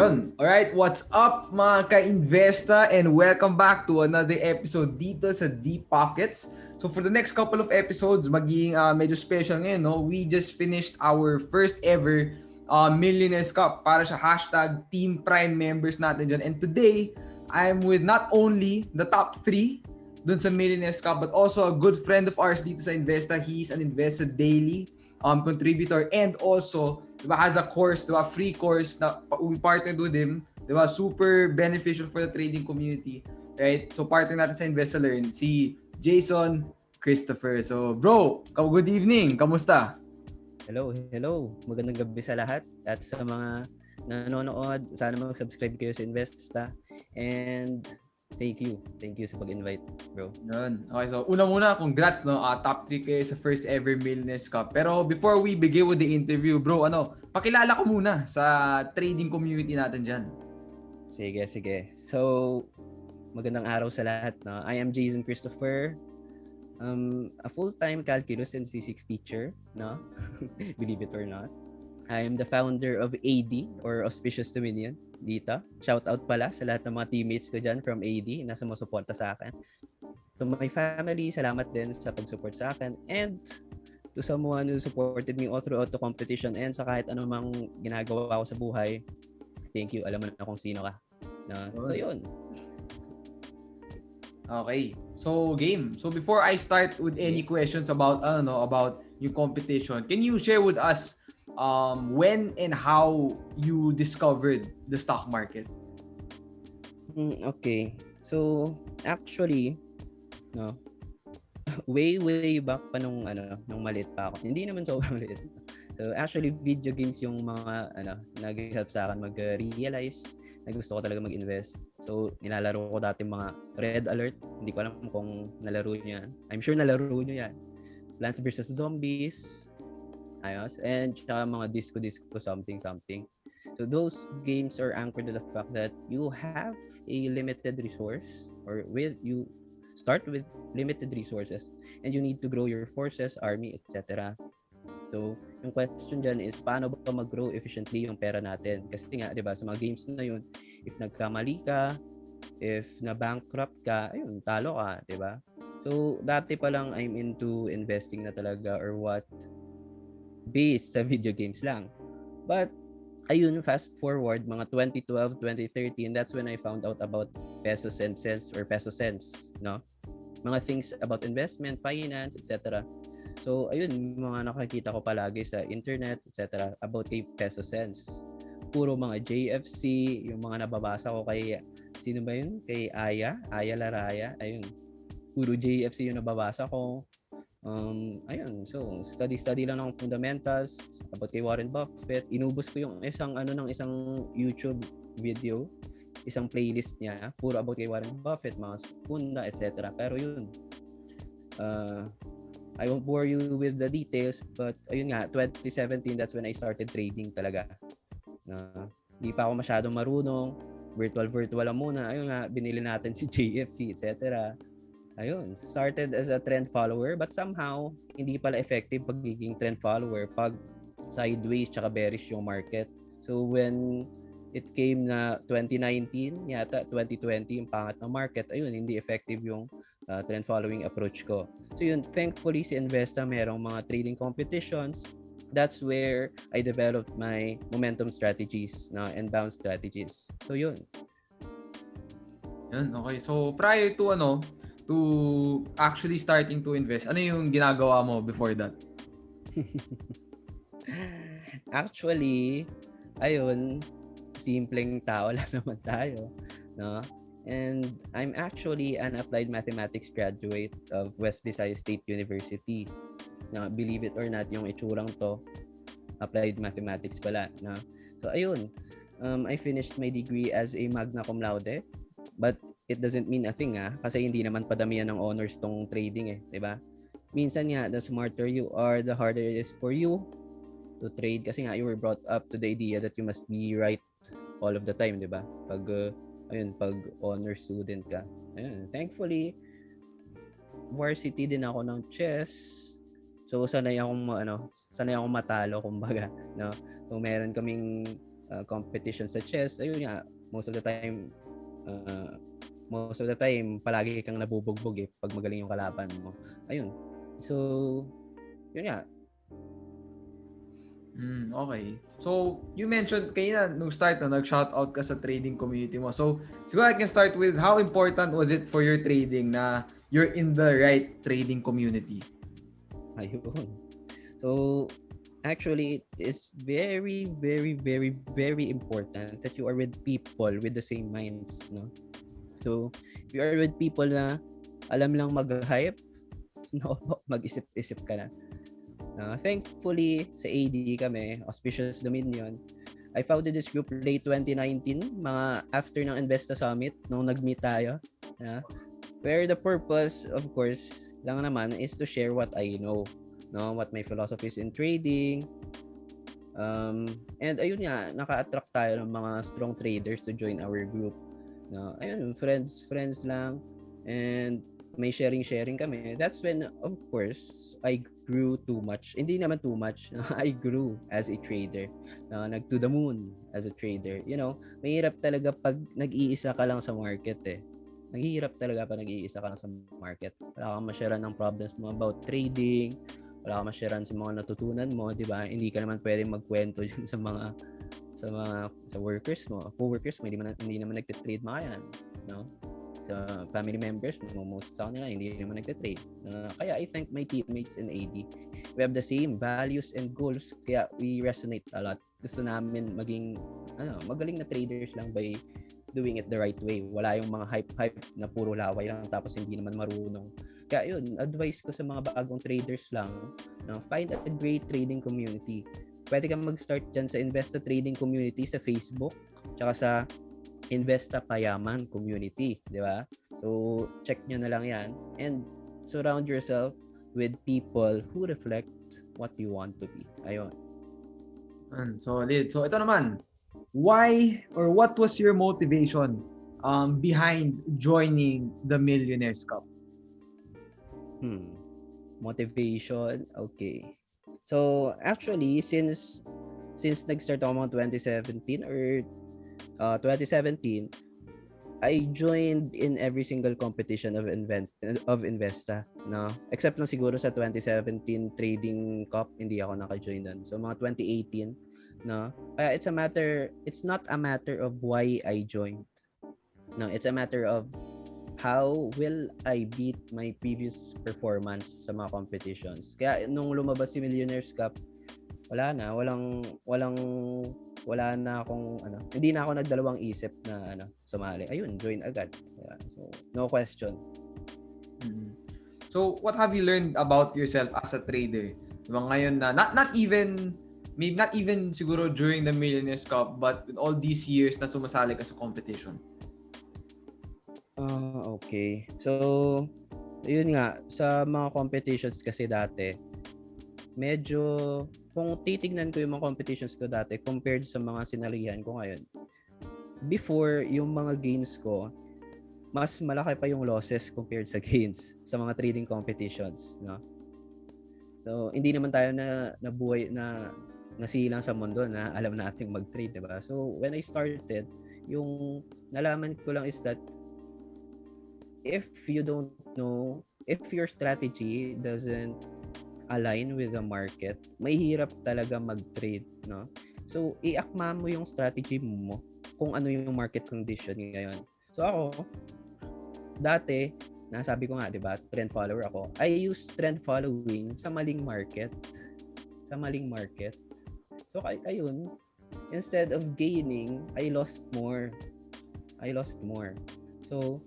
Yun. Alright, what's up mga ka-Investa and welcome back to another episode dito sa Deep Pockets. So for the next couple of episodes, magiging medyo special ngayon, no? We just finished our first ever Millionaires Cup para sa hashtag Team Prime members natin dyan. And today, I'm with not only the top 3 dun sa Millionaires Cup, but also a good friend of ours dito sa Investa. He's an Investa Daily contributor and also diba, has a course, diba, free course na we partnered with him, diba, super beneficial for the trading community, right? So partner natin sa Investa Learn, si Geyzson Kristoffer. So bro, good evening, kamusta? Hello. Magandang gabi sa lahat at sa mga nanonood. Sana mag-subscribe kayo sa Investa. And thank you sa pag-invite, bro. Yun. Okay, so una muna, congrats, no? Top 3 kayo sa first ever Millionaires Cup. Pero before we begin with the interview, bro, pakilala ko muna sa trading community natin dyan. Sige. So, magandang araw sa lahat, no? I am Geyzson Kristoffer. A full-time calculus and physics teacher, no? Believe it or not. I am the founder of AD or Auspicious Dominion dito. Shout out pala sa lahat ng mga teammates ko dyan from AD na sumusuporta sa akin. To my family, salamat din sa pag-support sa akin. And to someone who supported me all throughout the competition and sa kahit anumang ginagawa ko sa buhay, thank you. Alam mo na kung sino ka. So yun. Okay. So game. So before I start with any questions about yung competition, can you share with us when and how you discovered the stock market? Okay. So actually, no. Way back pa nung maliit pa ako. Hindi naman sobrang maliit. So actually video games yung mga nag-help sa akin mag-realize na gusto ko talaga mag-invest. So nilalaro ko dati mga Red Alert. Hindi ko alam kung nalaro niyo yan. I'm sure nalaro niyo yan. Plants vs Zombies. Ayos. And tsaka mga disco something. So those games are anchored to the fact that you have a limited resource you start with limited resources and you need to grow your forces, army, etc. So yung question dyan is paano ba mag-grow efficiently yung pera natin? Kasi nga, di ba, sa mga games na yun, if nagkamali ka, if na-bankrupt ka, ayun, talo ka, di ba? So dati pa lang I'm into investing na talaga or what based sa video games lang. But ayun, fast forward mga 2012, 2013, that's when I found out about peso cents, no? Mga things about investment, finance, etc. So ayun, mga nakakita ko palagi sa internet, etc. about kay peso cents. Puro mga JFC, yung mga nababasa ko kay sino ba yun? Kay Aya Laraya, ayun. Puro JFC yung nababasa ko. Ayun, so study lang ng fundamentals about kay Warren Buffett. Inubos ko yung isang YouTube video, isang playlist niya, puro about kay Warren Buffett, mga funda, etc. Pero yun, I won't bore you with the details, but ayun nga, 2017, that's when I started trading talaga. Di pa ako masyadong marunong, virtual lang muna. Ayun nga, binili natin si JFC, etc. Ayun, started as a trend follower but somehow hindi pala effective pagiging trend follower pag sideways tsaka bearish yung market. So when it came na 2019 yata 2020 yung pangat ng market, ayun, hindi effective yung trend following approach ko. So yun, thankfully si Investa merong mga trading competitions. That's where I developed my momentum strategies and bounce strategies. So yun. Yan, okay. So prior to actually starting to invest, ano yung ginagawa mo before that? Actually, ayun, simpleng tao lang naman tayo, no? And I'm actually an applied mathematics graduate of West Visayas State University. Now, believe it or not, yung itsurang to, applied mathematics pala, no? So ayun, I finished my degree as a magna cum laude, but it doesn't mean a thing kasi hindi naman padamihan ng honors tong trading 'di ba? Minsan nga, the smarter you are, the harder it is for you to trade kasi nga you were brought up to the idea that you must be right all of the time, 'di ba? Pag honor student ka. Ayun, thankfully varsity din ako ng chess. So sanay akong matalo kumbaga, no? So meron kaming competition sa chess, ayun nga, most of the time, palagi kang nabubugbog pag magaling yung kalaban mo. Ayun. So, yun nga. Okay. So, you mentioned kanina nung start nag-shoutout ka sa trading community mo. So, siguro I can start with how important was it for your trading na you're in the right trading community? Ayun. So, actually, it is very, very, very, very important that you are with people with the same minds, no? So, if you are with people na alam lang mag-hype, no, mag-isip-isip ka na. Thankfully, sa AD kami, Auspicious Dominion, I founded this group late 2019, mga after ng Investa Summit, nung nag-meet tayo. Where the purpose, of course, lang naman is to share what I know, no, what my philosophy is in trading. And ayun nga, naka-attract tayo ng mga strong traders to join our group. No, ayun, friends lang. And may sharing kami. That's when, of course, I grew too much. Hindi naman too much. I grew as a trader. Nag to the moon as a trader. You know, mahirap talaga pag nag-iisa ka lang sa market Naghihirap talaga pag nag-iisa ka lang sa market. Wala kang ma-sharean ng problems mo about trading. Wala kang ma-sharean sa mga natutunan mo, di ba? Hindi ka naman pwedeng magkwento dyan sa workers mo, co-workers mo, hindi naman nagte-trade mga yan, no? Sa family members mo, most sa kanila hindi naman nagte-trade. Kaya I think my teammates in AD, we have the same values and goals, kaya we resonate a lot. Gusto namin maging magaling na traders lang by doing it the right way. Wala yung mga hype na puro laway lang tapos hindi naman marunong. Kaya yun, advice ko sa mga bagong traders lang, find a great trading community. Pwede kang mag-start dyan sa Investa Trading Community sa Facebook, tsaka sa Investa Payaman Community, di ba? So, check nyo na lang yan. And surround yourself with people who reflect what you want to be. Ayun. Solid. So, ito naman. Why or what was your motivation behind joining the Millionaires Cup? Motivation, okay. So, actually, since nag-start ako mga 2017 or 2017, I joined in every single competition of Investa, no? Except lang siguro sa 2017 Trading Cup, hindi ako naka-join doon. So, mga 2018, no? Kaya it's not a matter of why I joined. No, it's a matter of how will I beat my previous performance sa mga competitions. Kaya nung lumabas si Millionaires Cup, wala na akong hindi na ako nagdalawang isip na sumali. Ayun, join agad. Yeah. So, no question. So, what have you learned about yourself as a trader? Diba ngayon na not even siguro during the Millionaires Cup, but with all these years na sumasali ka sa competition. Okay. So, yun nga, sa mga competitions kasi dati, medyo, kung titignan ko yung mga competitions ko dati compared sa mga sinalihan ko ngayon, before, yung mga gains ko, mas malaki pa yung losses compared sa gains sa mga trading competitions, no? So, hindi naman tayo na nabuhay na nasilang sa mundo na alam nating mag-trade, diba? So, when I started, yung nalaman ko lang is that if you don't know, if your strategy doesn't align with the market, may hirap talaga mag-trade, no? So, iakma mo yung strategy mo kung ano yung market condition ngayon. So, ako, dati, nasabi ko nga, di ba, trend follower ako. I use trend following sa maling market. So, ayun, instead of gaining, I lost more. So,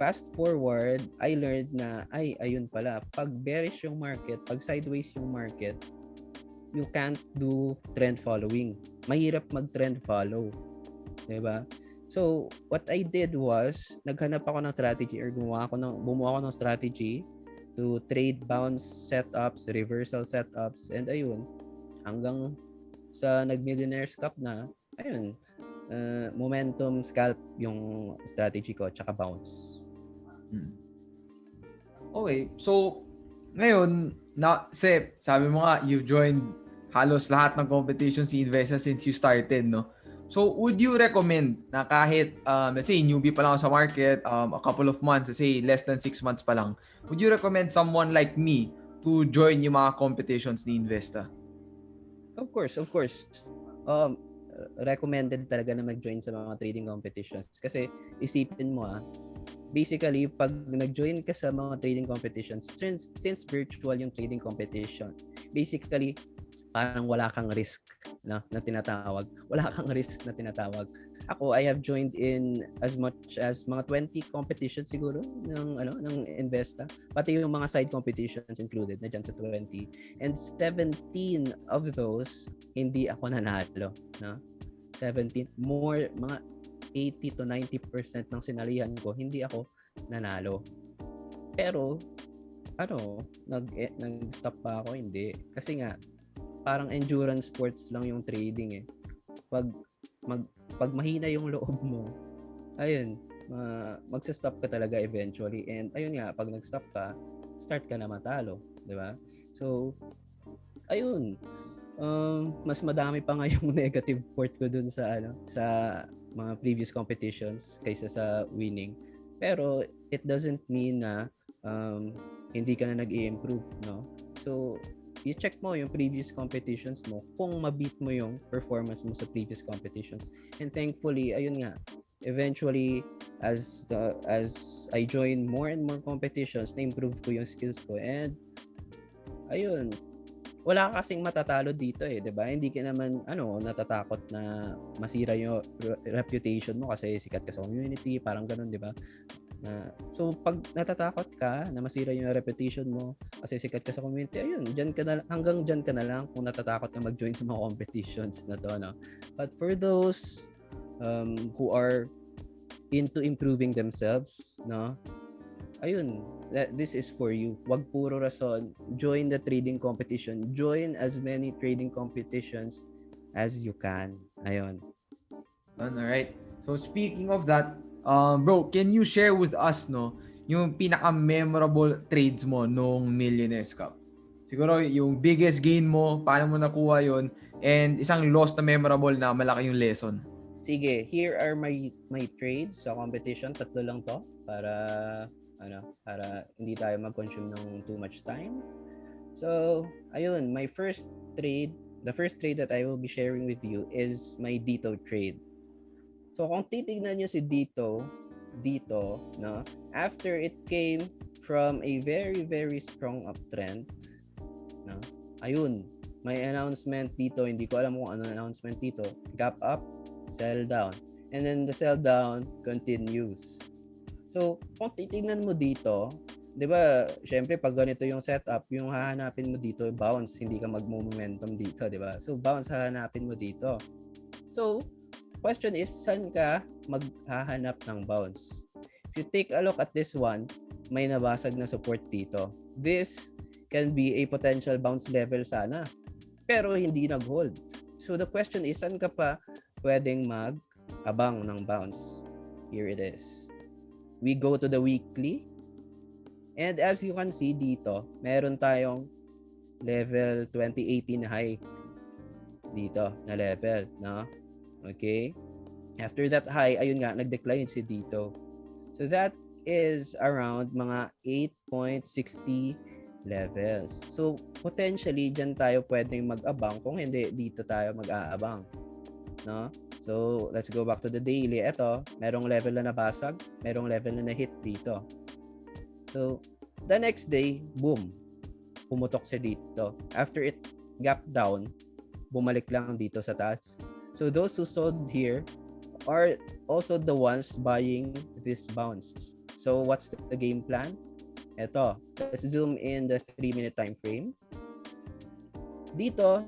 fast forward, I learned na, ayun pala, pag bearish yung market, pag sideways yung market, you can't do trend following. Mahirap mag-trend follow. Diba? So, what I did was, naghanap ako ng strategy or bumuha ako ng strategy to trade bounce setups, reversal setups, and ayun, hanggang sa nag-Millionaires Cup na, ayun, momentum scalp yung strategy ko, tsaka bounce. Okay, so ngayon, sabi mo nga, you joined halos lahat ng competition si Investa since you started, no? So, would you recommend na kahit, let's say, newbie pa lang ako sa market, a couple of months, let's say, less than 6 months pa lang, would you recommend someone like me to join yung mga competitions ni Investa? Of course. Um, recommended talaga na mag-join sa mga trading competitions. Kasi isipin mo basically pag nag-join ka sa mga trading competitions, since virtual yung trading competition, basically parang wala kang risk na tinatawag. Wala kang risk na tinatawag. Ako, I have joined in as much as mga 20 competitions siguro ng Investa. Pati yung mga side competitions included na dyan sa 20. And 17 of those, hindi ako nanalo. No? 17, mga 80 to 90% ng sinalihan ko, hindi ako nanalo. Pero, nag-stop pa ako? Hindi. Kasi nga, parang endurance sports lang yung trading eh. Pag mahina yung loob mo, ayun, magsa-stop ka talaga eventually. And ayun nga, pag nag-stop ka, start ka na matalo, di ba? So, ayun. Mas madami pa nga yung negative port ko dun sa mga previous competitions kaysa sa winning. Pero it doesn't mean na hindi ka na nag-i-improve, no? So, i-check mo yung previous competitions mo kung ma-beat mo yung performance mo sa previous competitions. And thankfully, ayun nga, eventually as I join more and more competitions, na-improve ko yung skills ko. And ayun, wala kasing matatalo dito eh, 'di ba? Hindi ka naman natatakot na masira yung reputation mo kasi sikat ka sa community, parang ganun, 'di ba? So pag natatakot ka na masira yung reputation mo kasi sikat ka sa community, ayun, hanggang diyan ka na lang kung natatakot ka mag-join sa mga competitions na to, no? But for those who are into improving themselves, no? Ayun, this is for you. Wag puro rason. Join the trading competition. Join as many trading competitions as you can. Ayun. Alright. So speaking of that, bro, can you share with us yung pinaka-memorable trades mo nung Millionaires Cup? Siguro yung biggest gain mo, paano mo nakuha yon, and isang loss na memorable na malaki yung lesson. Sige, here are my trades sa competition. 3 lang to para hindi tayo mag-consume ng too much time. So, ayun, the first trade that I will be sharing with you is my Dito trade. So, kung titignan nyo si Dito, no, after it came from a very, very strong uptrend, no, ayun, may announcement dito, hindi ko alam kung ano announcement dito, gap up, sell down, and then the sell down continues. So, kung titignan mo dito, 'di ba? Syempre pag ganito yung setup, yung hahanapin mo dito bounce, hindi ka mag-momentum dito, 'di ba? So, bounce hahanapin mo dito. So, question is, saan ka maghahanap ng bounce? If you take a look at this one, may nabasag na support dito. This can be a potential bounce level sana, pero hindi nag-hold. So, the question is, saan ka pa pwedeng mag-abang ng bounce? Here it is. We go to the weekly. And as you can see dito, meron tayong level 2018 high dito na level, no? Okay? After that high, ayun nga, nag-decline si dito. So that is around mga 8.60 levels. So potentially, dyan tayo pwedeng mag-abang. Kung hindi, dito tayo mag-aabang. No? So, let's go back to the daily. Ito, merong level na nabasag, merong level na na-hit dito. So, the next day, boom, pumutok siya dito. After it gap down, bumalik lang dito sa taas. So, those who sold here are also the ones buying this bounce. So, what's the game plan? Ito, let's zoom in the 3-minute time frame. Dito,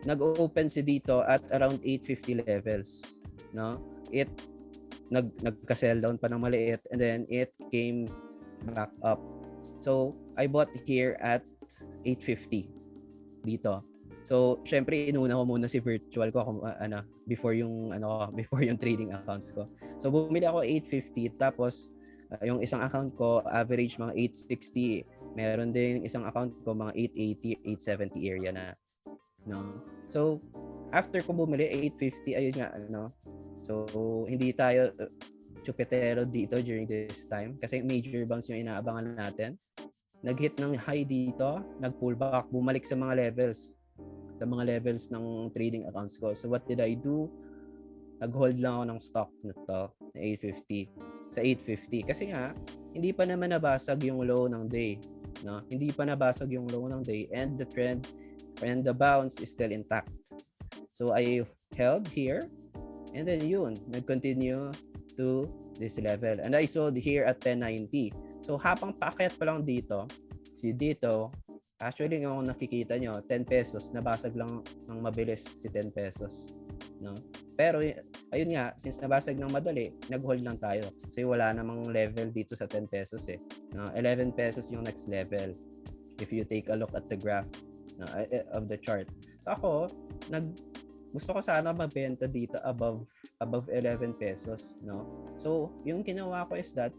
nag-open si dito at around 850 levels, no? It nagka-sell down pa ng maliit and then it came back up. So, I bought here at 850 dito. So, syempre inuna ko muna si virtual ko before yung trading accounts ko. So, bumili ako 850 tapos yung isang account ko average mga 860. Meron din isang account ko mga 880, 870 area na. no? So after ko bumili 850, ayun nga so hindi tayo chupetero dito during this time kasi major bounce yung inaabangan natin. Nag-hit ng high dito, nag-pull back, bumalik sa mga levels ng trading accounts ko. So what did I do? Nag-hold lang ako ng stock na to na 850 sa 850 kasi nga hindi pa naman nabasag yung low ng day, no? Hindi pa nabasag yung low ng day and the trend and the bounce is still intact. So I held here and then yun, nag-continue to this level and I sold here at 1090. So habang paakyat pa lang dito, actually kung nakikita nyo, 10 pesos, nabasag lang ng mabilis si 10 pesos. No? Pero ayun nga, since nabasag ng madali, nag-hold lang tayo. Kasi wala namang level dito sa 10 pesos eh. No? 11 pesos yung next level if you take a look at the graph of the chart. So ako, gusto ko sana mabenta dito above 11 pesos. No? So yung ginawa ko is that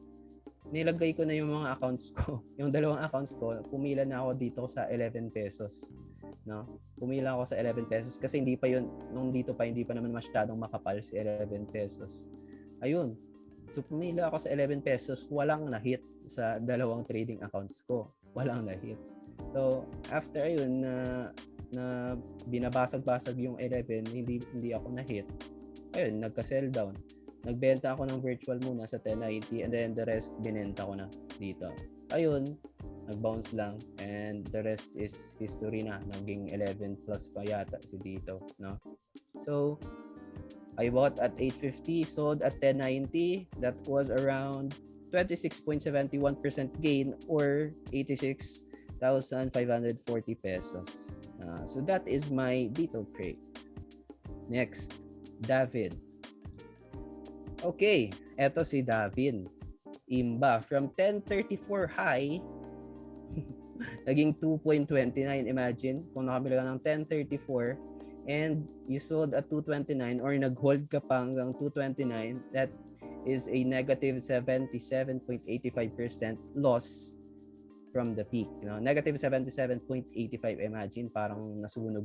nilagay ko na yung mga accounts ko, yung dalawang accounts ko, pumila na ako dito sa 11 pesos. No? Pumila ako sa 11 pesos kasi hindi pa hindi pa naman masyadong makapal si 11 pesos. Ayun. So pumila ako sa 11 pesos, walang na-hit sa dalawang trading accounts ko. Walang na-hit. So after ayun na binabasag-basag yung 11, hindi ako na-hit. Ayun, nagka-sell down. Nagbenta ako ng virtual muna sa 1090 and then the rest binenta ko na dito. Ayun, nag-bounce lang and the rest is history na. Naging 11 plus pa yata si dito, no? So, I bought at 850, sold at 1090. That was around 26.71% gain or 86,540 pesos. So that is my dito trade. Next, David. Okay, eto si Davin. Imba, from 1034 high, naging 2.29. Imagine, kung nakabili ka ng 1034 and you sold at 229 or nag-hold ka pa hanggang 229, that is a negative 77.85% loss from the peak. Negative 77.85, imagine, parang nasunog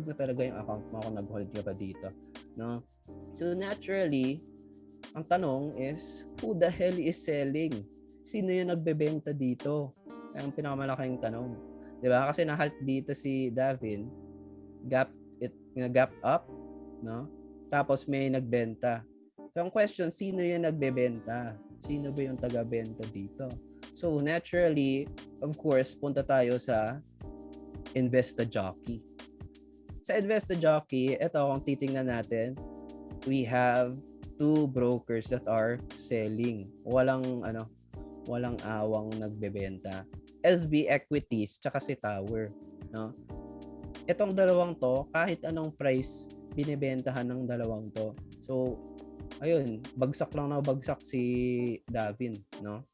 na talaga yung account mo kung nag-hold ka pa dito. No? So naturally, ang tanong is, who the hell is selling? Sino yung nagbebenta dito? Ang pinakamalaking tanong. 'Di ba? Kasi na-halt dito si Davin, gap up, no? Tapos may nagbenta. So ang question, sino yung nagbebenta? Sino ba yung taga-benta dito? So naturally, of course, punta tayo sa Investajockey. Sa Investajockey, ito kung titingnan natin, we have two brokers that are selling. Walang awang nagbebenta. SB Equities tsaka si Tower, no? Itong dalawang to, kahit anong price binebentahan ng dalawang to. So, ayun, bagsak si Davin, no?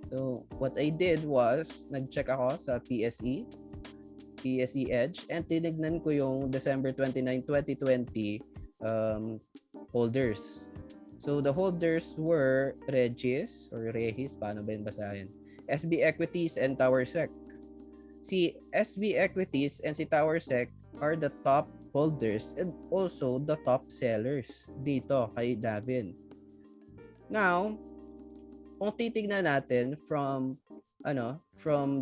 So, what I did was nag-check ako sa PSE Edge and tinignan ko yung December 29, 2020 holders. So the holders were Regis, paano ba yun basahin? SB Equities and TowerSec. Si SB Equities and si TowerSec are the top holders and also the top sellers dito kay Davin. Now, kung titignan natin from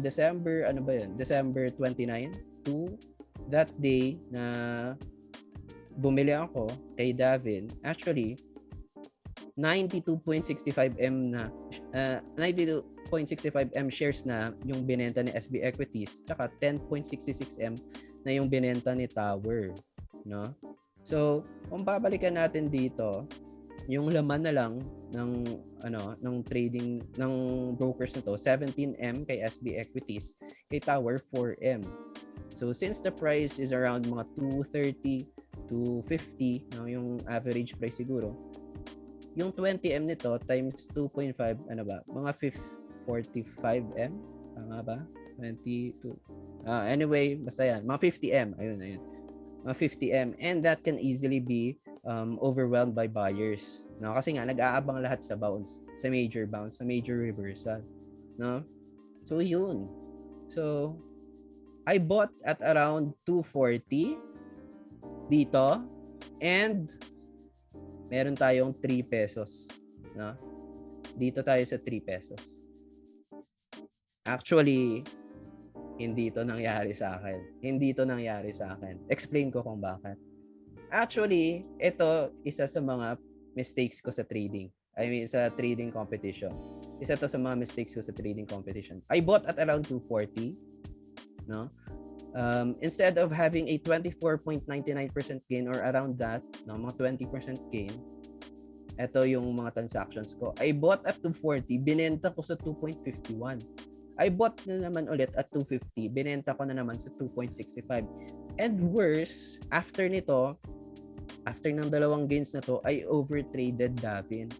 December, December 29 to that day na bumili ako kay Davin, actually 92.65 M shares na yung binenta ni SB Equities, tsaka 10.66 M na yung binenta ni Tower, no? So, kung babalikan natin dito, yung laman na lang ng trading ng brokers na to, 17 M kay SB Equities, kay Tower 4 M. So, since the price is around mga 230 to 50, no, yung average price siguro, yung 20M nito times 2.5, mga 45M, tama ba? 22. Anyway, basta yan, mga 50M, ayun, mga 50M, and that can easily be overwhelmed by buyers, no? Kasi nga nag-aabang lahat sa bounce, sa major reversal, no? So yun. So I bought at around 240 dito, and meron tayong 3 pesos. No? Dito tayo sa 3 pesos. Actually, hindi ito nangyari sa akin. Hindi ito nangyari sa akin. Explain ko kung bakit. Actually, ito isa sa mga mistakes ko sa trading. I mean, sa trading competition. Isa to sa mga mistakes ko sa trading competition. I bought at around 240, no? Instead of having a 24.99% gain or around that, no, mga 20% gain, ito yung mga transactions ko. I bought at 240, binenta ko sa 2.51. I bought na naman ulit at 250, binenta ko na naman sa 2.65. And worse, after nito, after ng dalawang gains na to, I overtraded Davin.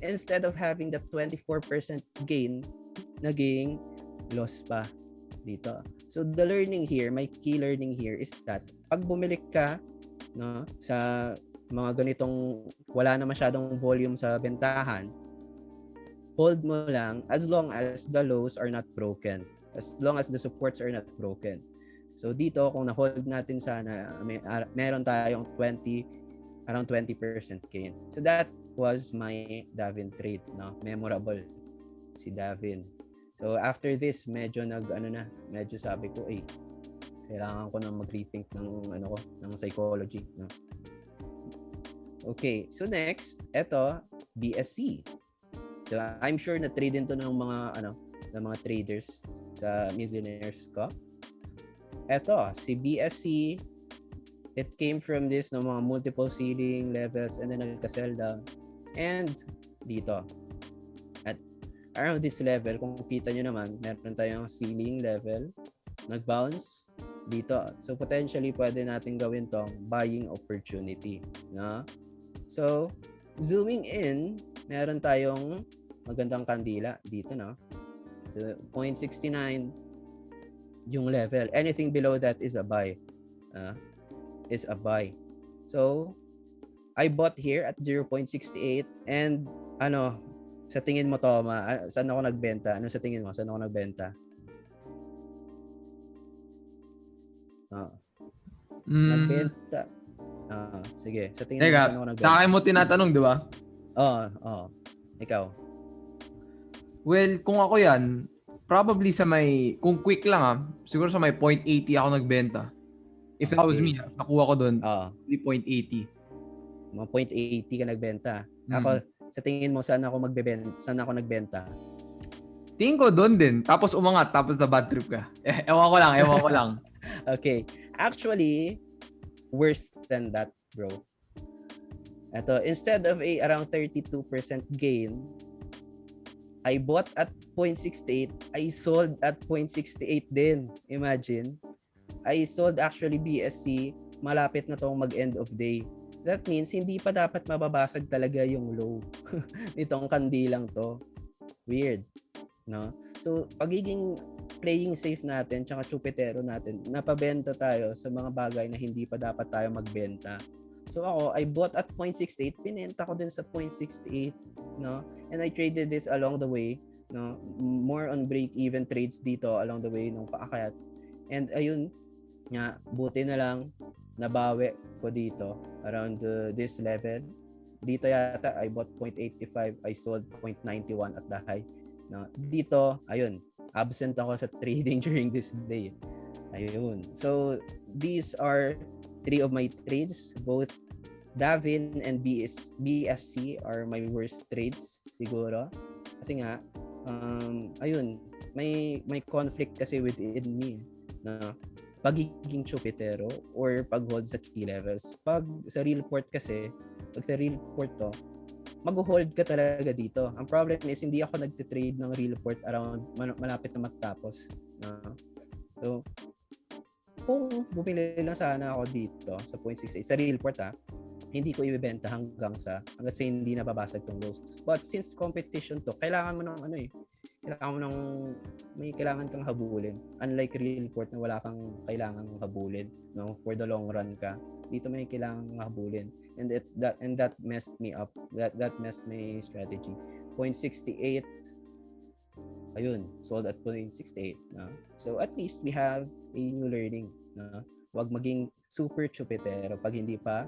Instead of having the 24% gain, naging loss pa dito. So the learning here, my key learning here is that pag bumili ka, no, sa mga ganitong wala na masyadong volume sa bentahan, hold mo lang as long as the lows are not broken, as long as the supports are not broken. So dito kung na-hold natin sana, meron tayong around 20% gain. So that was my Davin trade, no? Memorable si Davin. So after this, medyo medyo sabi ko, kailangan ko na mag-rethink ng psychology, no? Okay, so next, eto, BSC. So I'm sure na trade din to ng mga traders sa Millionaires Cup. Eto, si BSC, it came from this mga multiple ceiling levels and then nagka-sell down. And dito, at around this level, kung kita nyo naman, meron tayong ceiling level, nag-bounce dito. So potentially, pwede natin gawin tong buying opportunity. No? So, zooming in, meron tayong magandang kandila dito, no? So, 0.69 yung level. Anything below that is a buy. So, I bought here at 0.68 and sa tingin mo, Toma, saan ako nagbenta? Ano sa tingin mo? Saan ako nagbenta? Nagbenta. Sige. Sa tingin mo, saan ako nagbenta? Sa akin mo tinatanong, di ba? Oo. Ikaw? Well, kung ako yan, probably kung quick lang siguro sa may 0.80 ako nagbenta. If that was me, nakuha ko doon, 0.80. Mga 0.80 ka nagbenta. Ako, sa tingin mo, saan ako nagbenta? Tingin ko doon din. Tapos umangat, tapos na bad trip ka. Ewan ko lang. Okay. Actually, worse than that, bro. Ito, instead of around 32% gain, I bought at 0.68, I sold at 0.68 din. Imagine. I sold actually BSC, malapit na tong mag-end of day. That means, hindi pa dapat mababasag talaga yung low nitong kandilang to. Weird. No? So, pagiging playing safe natin, tsaka chupetero natin, napabenta tayo sa mga bagay na hindi pa dapat tayo magbenta. So ako, I bought at 0.68, pinenta ko din sa 0.68, no? And I traded this along the way, no? More on break-even trades dito along the way nung paakyat. And ayun, nga, buti na lang nabawi ko dito around this level. Dito yata, I bought 0.85, I sold 0.91 at the high. No? Dito, ayun, absent ako sa trading during this day. Ayun. So, these are 3 of my trades. Both Davin and BSC are my worst trades siguro. Kasi nga, ayun, may conflict kasi within me na pagiging chupetero or pag-hold sa key levels. Pag sa real port kasi, pag sa real port to, mag-hold ka talaga dito. Ang problem is, hindi ako nagtitrade ng real port around malapit na matapos. So, kung bumili lang sana ako dito sa 0.68 sa real port hindi ko ibebenta hanggang sa hindi nababasag tong lows. But since competition to, kailangan mo ng kailangan kang habulin. Unlike real port na wala kang kailangang habulin, no, for the long run ka. Dito may kailangan kang habulin. And that messed me up. That messed my strategy. 0.68 ayun, sold at 0.68. No? So at least we have a new learning. No? Huwag maging super chupetero pag hindi pa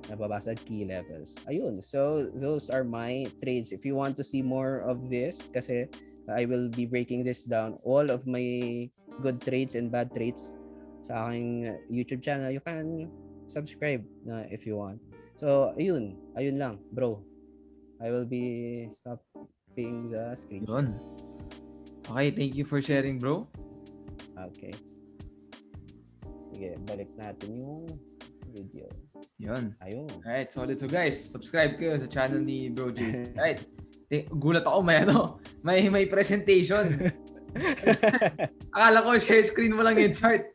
nababasag key levels. Ayun, so those are my trades. If you want to see more of this, kasi I will be breaking this down, all of my good trades and bad trades sa aking YouTube channel, you can subscribe na if you want. So, ayun lang, bro. I will be stopping the screenshot. Yun. Okay, thank you for sharing, bro. Okay. Sige, balik natin yung video. Yun. Ayun. Alright, solid. So guys, subscribe kayo sa channel ni Bro Geyzson. Alright. Gulat ako may presentation. Akala ko share screen mo lang yung chart.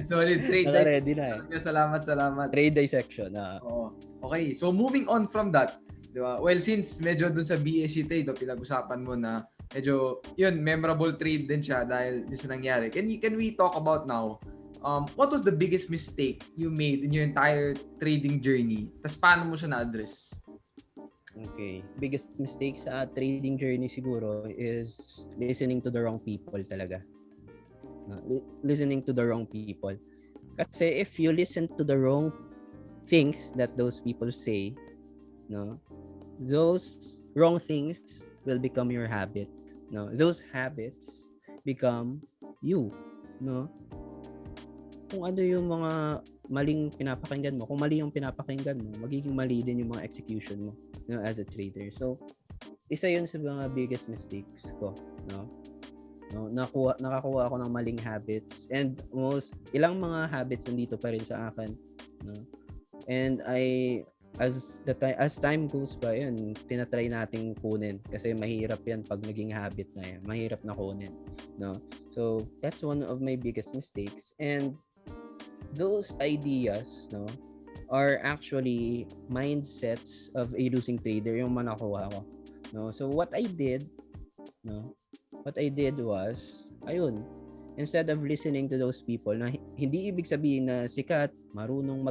Solid. Trade. Ready na eh. Salamat. Trade dissection. Oo. Okay, so moving on from that, di ba? Well, since medyo dun sa BSC trade, pinag-usapan mo na medyo, yun, memorable trade din siya dahil yun sa nangyari. Can we talk about now, what was the biggest mistake you made in your entire trading journey? Tapos paano mo siya na-address? Okay. Biggest mistake sa trading journey siguro is listening to the wrong people talaga. Listening to the wrong people. Kasi if you listen to the wrong things that those people say, no, those wrong things will become your habit. No, those habits become you. No, kung ano yung mga maling pinapakinggan mo, kung mali yung pinapakinggan mo, magiging mali din yung mga execution mo, no, as a trader. So, isa yun sa mga biggest mistakes ko, no? Nakakuha ako ng maling habits, and ilang mga habits nandito pa rin sa akin, no? And as time goes by, yun, tinatry nating kunin kasi mahirap yan pag naging habit na yan. Mahirap na kunin, no? So, that's one of my biggest mistakes, and those ideas, no, are actually mindsets of a losing trader yung manakuha ko, no? So what I did was, ayun, instead of listening to those people na hindi ibig sabihin na sikat, marunong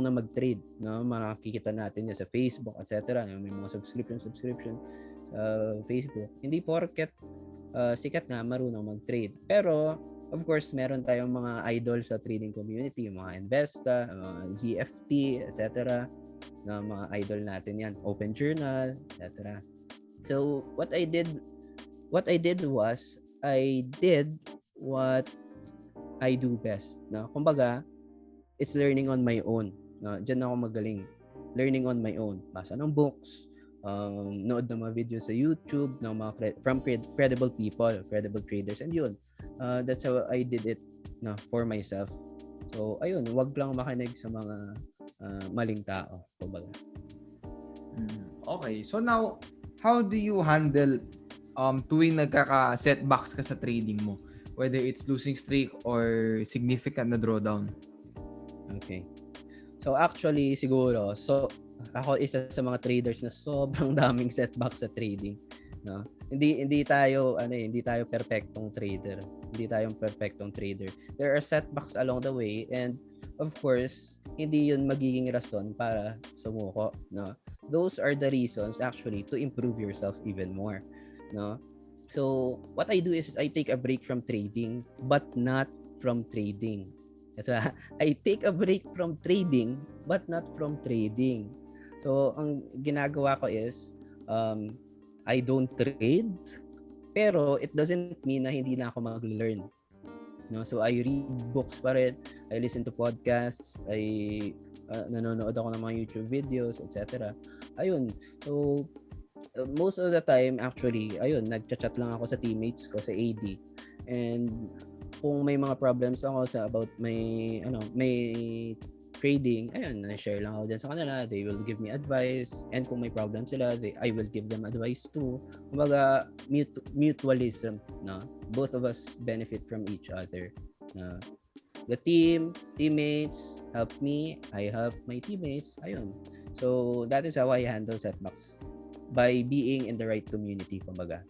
na mag-trade, no? Makikita natin yan sa Facebook, etc. May mga subscription sa Facebook. Hindi porket sikat nga marunong mag-trade. Pero of course, meron tayong mga idol sa trading community, mga Investa, ZFT, etc. Na mga idol natin yan, Open Journal, etc. So, what I did was, I did what I do best. No? Kumbaga, it's learning on my own. No? Diyan ako magaling. Learning on my own. Basa ng books, nood ng mga videos sa YouTube, ng mga from credible people, credible traders, and yun. That's how I did it, no, for myself. So, ayun, wag lang makinig sa mga maling tao, kumbaga. Okay. So now, how do you handle tuwing nagkaka-setbacks ka sa trading mo? Whether it's losing streak or significant na drawdown? Okay. So actually, siguro, ako isa sa mga traders na sobrang daming setbacks sa trading, no? Hindi tayo perfectong trader. Hindi tayo perfectong trader. There are setbacks along the way, and of course, hindi yun magiging rason para sumuko, no? Those are the reasons actually to improve yourself even more, no? So, what I do is I take a break from trading, but not from trading. I take a break from trading, but not from trading. So, ang ginagawa ko is, I don't trade, pero it doesn't mean na hindi na ako mag-learn. No? So, I read books pa rin, I listen to podcasts, nanonood ako ng mga YouTube videos, etc. Ayun. So, most of the time, actually, ayun, nagchat-chat lang ako sa teammates ko, sa AD. And kung may mga problems ako about may trading, ayun, na-share lang ako dyan sa kanila. They will give me advice. And kung may problem sila, I will give them advice too. Kumbaga, mutualism, no? Both of us benefit from each other. The teammates help me, I help my teammates. Ayun. So, that is how I handle setbacks. By being in the right community, kumbaga.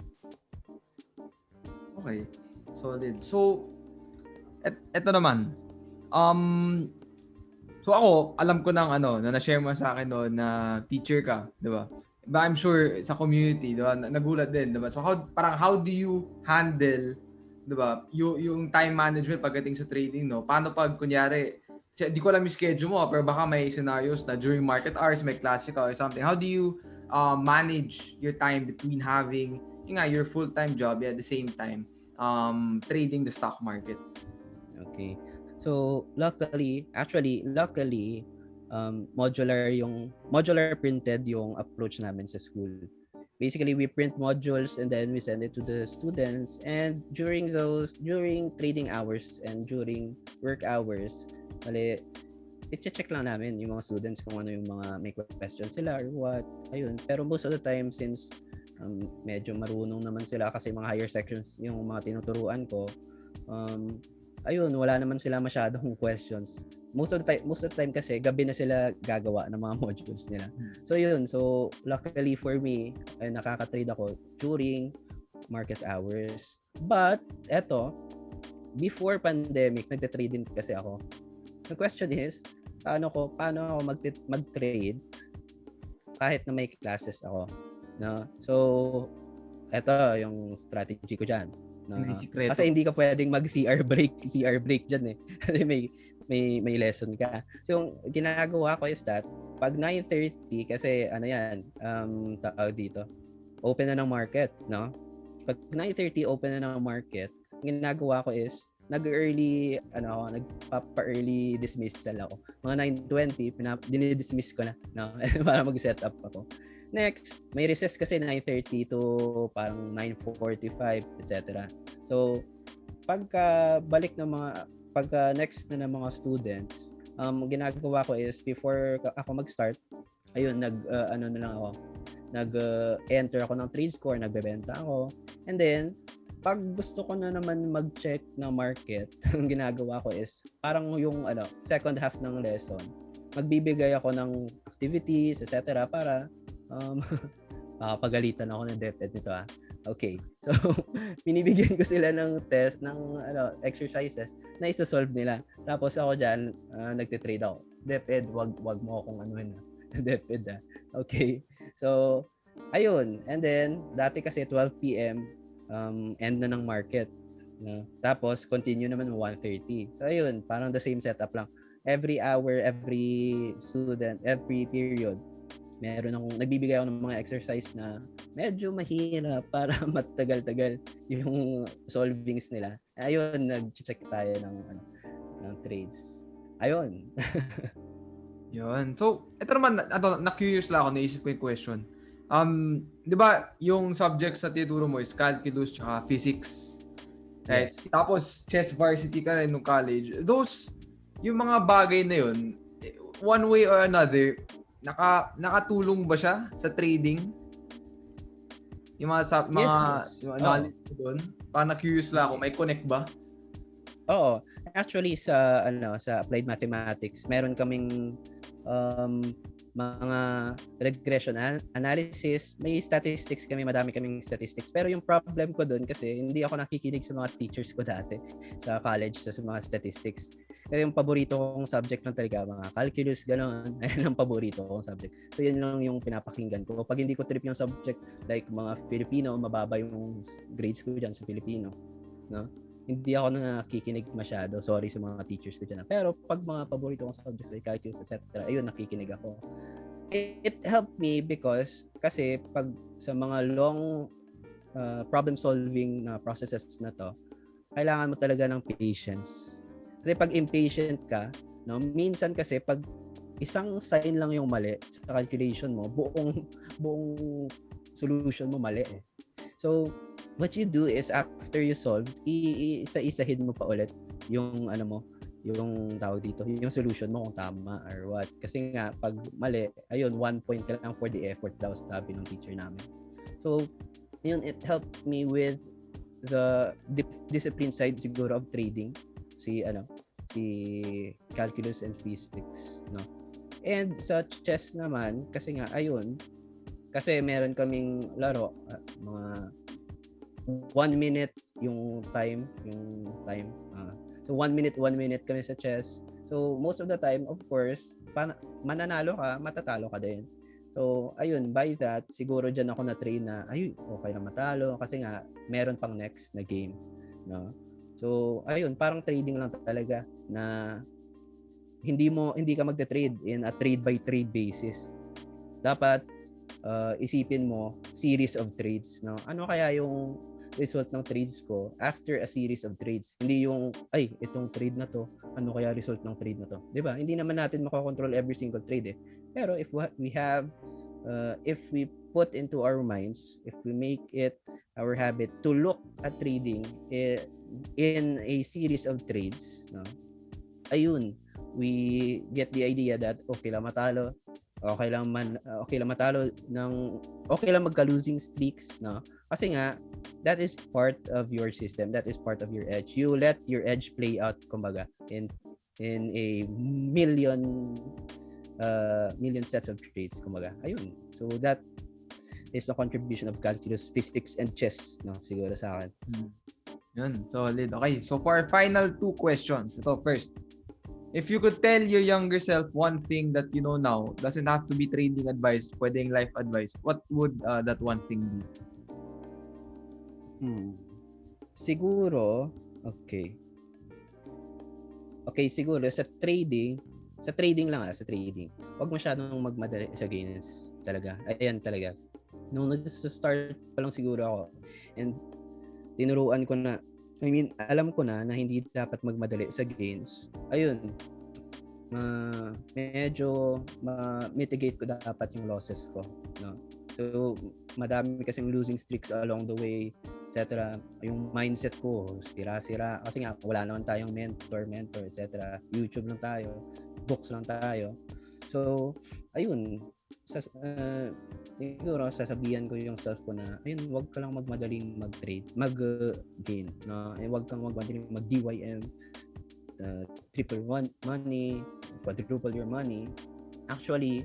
Okay. Solid. So, eto naman. So ako, alam ko na na na-share mo sa akin na teacher ka, 'di ba? But I'm sure sa community, diba, nagulat din, diba? So how do you handle, diba, yung time management pagdating sa trading, no? Paano pag kunyari, di ko alam yung schedule mo, pero baka may scenarios na during market hours may klase ka or something. How do you manage your time between having your full-time job at the same time trading the stock market? Okay. So, luckily, modular printed yung approach namin sa school. Basically, we print modules and then we send it to the students, and during trading hours and during work hours, i-check lang namin yung mga students kung ano yung mga may questions sila or what. Ayun. Pero most of the time, since medyo marunong naman sila kasi mga higher sections yung mga tinuturuan ko, ayun, wala naman sila masyadong questions. Most of the time kasi gabi na sila gagawa ng mga modules nila. So yun, so luckily for me, ay nakaka-trade ako during market hours. But eto, before pandemic, nagte-trade din kasi ako. The question is, paano ako mag-trade kahit na may classes ako, no? So eto yung strategy ko diyan. No. Kasi hindi ka pwedeng mag-CR break diyan eh. Kasi may lesson ka. So yung ginagawa ko is that pag 9:30 kasi ano yan, tawag dito, open na ng market, no? Pag 9:30 open na ng market, ginagawa ko is nagpapa-early dismissal ako. Mga 9:20 dinidismiss ko na, no? Para mag-set up ako. Next, may recess kasi 9:30 to parang 9:45, etc. So, pagka next na ng mga students, ginagawa ko is before ako mag-start, ayun, enter ako ng trade score, nagbebenta ako. And then, pag gusto ko na naman mag-check ng market, ang ginagawa ko is parang yung second half ng lesson, magbibigay ako ng activities, etc. para makapagalitan ako ng DepEd nito Okay. So, binibigyan ko sila ng test, ng exercises na isa-solve nila. Tapos ako dyan, nagtitrade ako. DepEd, wag mo akong DepEd Okay. So, ayun. And then, dati kasi 12 p.m. End na ng market. No? Tapos, continue naman 1:30. So, ayun. Parang the same setup lang. Every hour, every student, every period, nagbibigay ako ng mga exercise na medyo mahirap para matagal-tagal yung solvings nila. Ayun, nag-check tayo ng trades. Ayun. Yun. So, ito naman, na-curious lang ako, naisip ko yung question. Di ba, yung subjects sa tinuturo mo is calculus tsaka physics. Right? Yes. Tapos, chess varsity ka rin nung college. Those, yung mga bagay na yun, one way or another, nakatulong ba siya sa trading? Yung mga yung analysis doon? Parang na-curious lang ako, may connect ba? Oo. Actually sa applied mathematics, meron kaming mga regression analysis, may statistics kami, madami kaming statistics. Pero yung problem ko doon kasi hindi ako nakikinig sa mga teachers ko dati sa college sa mga statistics. Kaya yung paborito kong subject lang talaga, mga calculus, gano'n. Ayun ang paborito kong subject. So, yun lang yung pinapakinggan ko. Pag hindi ko trip yung subject, like mga Filipino, mababa yung grades ko dyan sa Filipino. No? Hindi ako nakikinig masyado. Sorry sa mga teachers ko dyan. Pero pag mga paborito kong subjects like calculus, etc., ayun, nakikinig ako. It helped me because kasi pag sa mga long problem-solving na processes na to, kailangan mo talaga ng patience. Kasi pag impatient ka, no, minsan kasi pag isang sign lang yung mali sa calculation mo, buong solution mo mali eh. So, what you do is after you solve, isa-isahin mo pa ulit yung yung tawag dito, yung solution mo kung tama or what. Kasi nga, pag mali, ayun, 1 point ka lang for the effort daw sabi ng teacher namin. So, yun, it helped me with the discipline side siguro of trading. Si calculus and physics, no? And sa chess naman, kasi nga, ayun, kasi meron kaming laro, mga 1 minute yung time. So 1 minute kami sa chess. So most of the time, of course, mananalo ka, matatalo ka din. So, ayun, by that, siguro dyan ako na-train na, ay, okay lang matalo kasi nga, meron pang next na game. No? So, ayun, parang trading lang talaga na hindi ka magte-trade in a trade by trade basis. Dapat isipin mo series of trades, no? Ano kaya yung result ng trades ko after a series of trades? Hindi yung itong trade na to, ano kaya result ng trade na to? 'Di ba? Hindi naman natin makokontrol every single trade eh. Pero if what we have if we put into our minds, if we make it our habit to look at trading in a series of trades, no? Ayun, we get the idea that okay lang matalo, okay lang matalo okay lang magka-losing streaks, no? Kasi nga that is part of your system, that is part of your edge. You let your edge play out kumbaga in a million sets of trades kumbaga. Ayun. So that is the contribution of calculus, physics and chess, no? Siguro sa akin. Yun, solid. Okay, so for our final 2 questions. Ito first. If you could tell your younger self one thing that you know now, doesn't have to be trading advice, pwedeng life advice, what would that one thing be? Siguro, okay, siguro sa trading lang sa trading. Huwag masyadong magmadali sa gains talaga. Ayan talaga. Nung nag-start pa lang siguro ako and tinuruan ko na, alam ko na hindi dapat magmadali sa gains. Ayun, medyo ma-mitigate ko dapat yung losses ko, no? So, madami kasing losing streaks along the way, etc. Yung mindset ko, sira-sira. Kasi nga, wala naman tayong mentor, etc. YouTube lang tayo, books lang tayo. So, ayun, siguro sasabihan ko yung self ko na ayun, wag ka lang magmadaling mag-trade, mag-gain, no? Wag kang magmadaling mag-DYM, triple money, quadruple your money. Actually,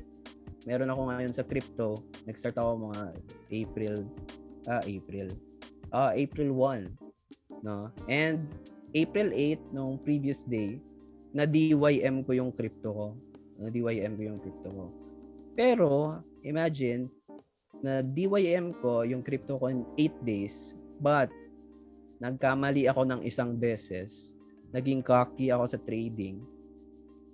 meron ako ngayon sa crypto. Nag-start ako mga April 1, no? And April 8 nung previous day, na DYM ko yung crypto ko. Pero, imagine, na DYM ko yung crypto ko in 8 days, but nagkamali ako ng isang beses, naging cocky ako sa trading.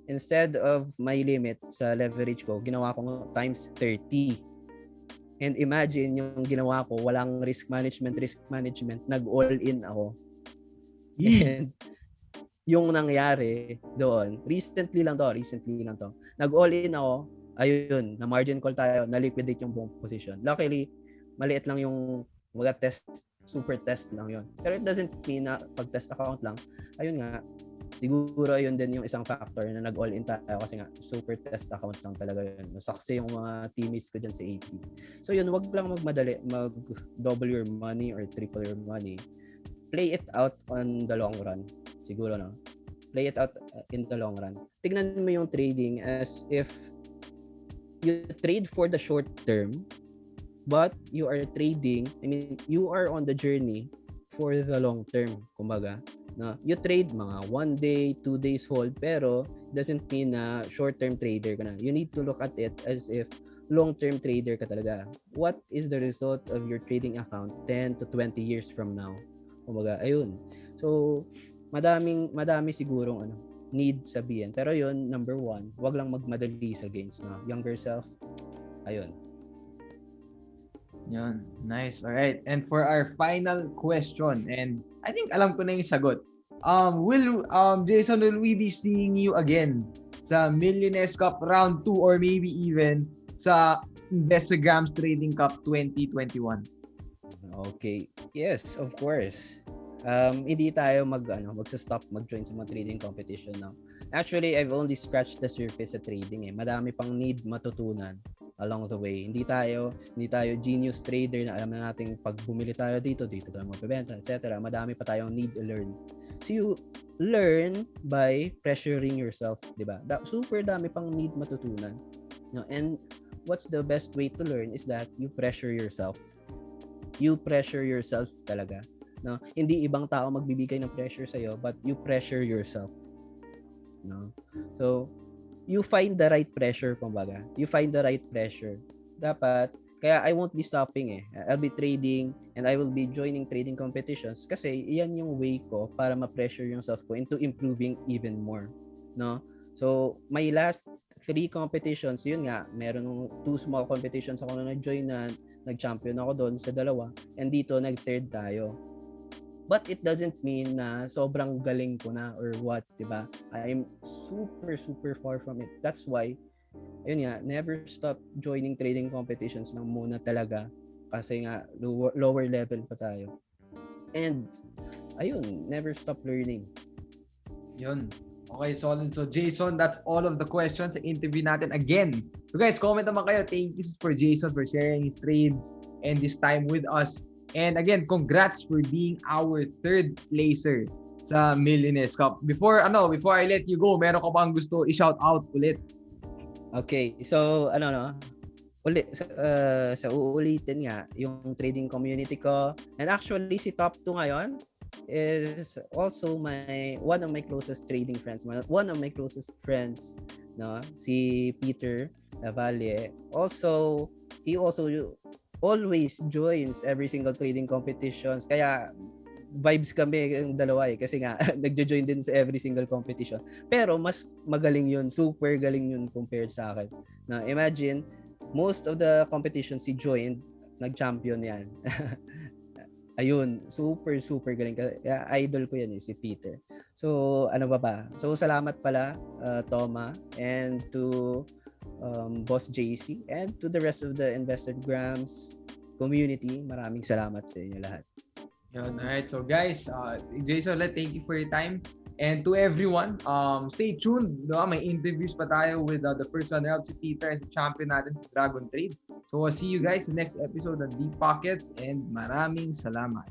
Instead of my limit sa leverage ko, ginawa ko times 30. And imagine yung ginawa ko, walang risk management, nag-all-in ako. And yung nangyari doon, recently lang to, nag-all-in ako, ayun, na margin call tayo, na-liquidate yung buong position. Luckily, maliit lang yung super test lang yun. Pero it doesn't mean na pag-test account lang, ayun nga, siguro ayun din yung isang factor na nag-all-in tayo kasi nga, super test account lang talaga yun. Saksi yung mga teammates ko dyan sa AP. So yun, wag lang magmadali, mag-double your money or triple your money. Play it out on the long run. Siguro, no? Play it out in the long run. Tignan mo yung trading as if you trade for the short term, but you are trading, you are on the journey for the long term, kumbaga. No? You trade mga 1 day, 2 days hold, pero doesn't mean na short-term trader ka na. You need to look at it as if long-term trader ka talaga. What is the result of your trading account 10 to 20 years from now? Kumbaga, ayun. So, madami sigurong need sabihin. Pero yun, number 1, wag lang magmadali sa gains, no? Younger self, ayun. Yan. Nice. All right. And for our final question, and I think alam ko na yung sagot. Geyzson, will we be seeing you again sa Millionaires Cup round 2 or maybe even sa Investagrams Trading Cup 2021? Okay. Yes, of course. Hindi tayo magsa-stop mag-join sa mga trading competition now. Actually, I've only scratched the surface sa trading eh. Madami pang need matutunan along the way. Hindi tayo genius trader na alam na natin pag bumili tayo dito tayo magbebenta, etc. Madami pa tayong need to learn. So you learn by pressuring yourself, 'di ba? Super dami pang need matutunan. No, and what's the best way to learn is that you pressure yourself. You pressure yourself talaga. No, hindi ibang tao magbibigay ng pressure sa iyo, but you pressure yourself. No. So, you find the right pressure, kumbaga. You find the right pressure dapat, kaya I won't be stopping I'll be trading and I will be joining trading competitions kasi iyan yung way ko para ma-pressure yung self ko into improving even more, no? So, my last 3 competitions, yun nga, meron 2 small competitions ako na nag-join na nag-champion ako doon sa dalawa and dito nag-third tayo. But it doesn't mean na sobrang galing ko na or what, 'di ba? I'm super far from it. That's why ayun nga, never stop joining trading competitions lang muna talaga kasi nga lower level pa tayo. And ayun, never stop learning. Yun. Okay, solid. So Geyzson, that's all of the questions sa interview natin again. So guys, comment naman kayo. Thank you for Geyzson for sharing his trades and this time with us. And again, congrats for being our 3rd placer sa Millionaires Cup. Before I let you go, meron ka bang gusto i-shout out ulit? Okay, so sa uulitin nga yung trading community ko, and actually si top 2 ngayon is also one of my closest trading friends, one of my closest friends, no, si Peter Lavalle. Also, he also always joins every single trading competitions, kaya vibes kami yung dalawa kasi nga nagjo-join din sa every single competition. Pero mas magaling yun, super galing yun compared sa akin. Na imagine, most of the competitions he joined, nag-champion yan. Ayun, super galing. Kaya idol ko yan si Peter. So, ano ba? So, salamat pala, Toma, and to Boss JC, and to the rest of the Investagrams community. Maraming salamat sa inyo lahat. Alright, so guys, Geyzson, thank you for your time. And to everyone, stay tuned. No? May interviews pa tayo with the first runner-up, si Peter, as champion natin sa Dragon Trade. So, see you guys in the next episode of Deep Pockets and maraming salamat.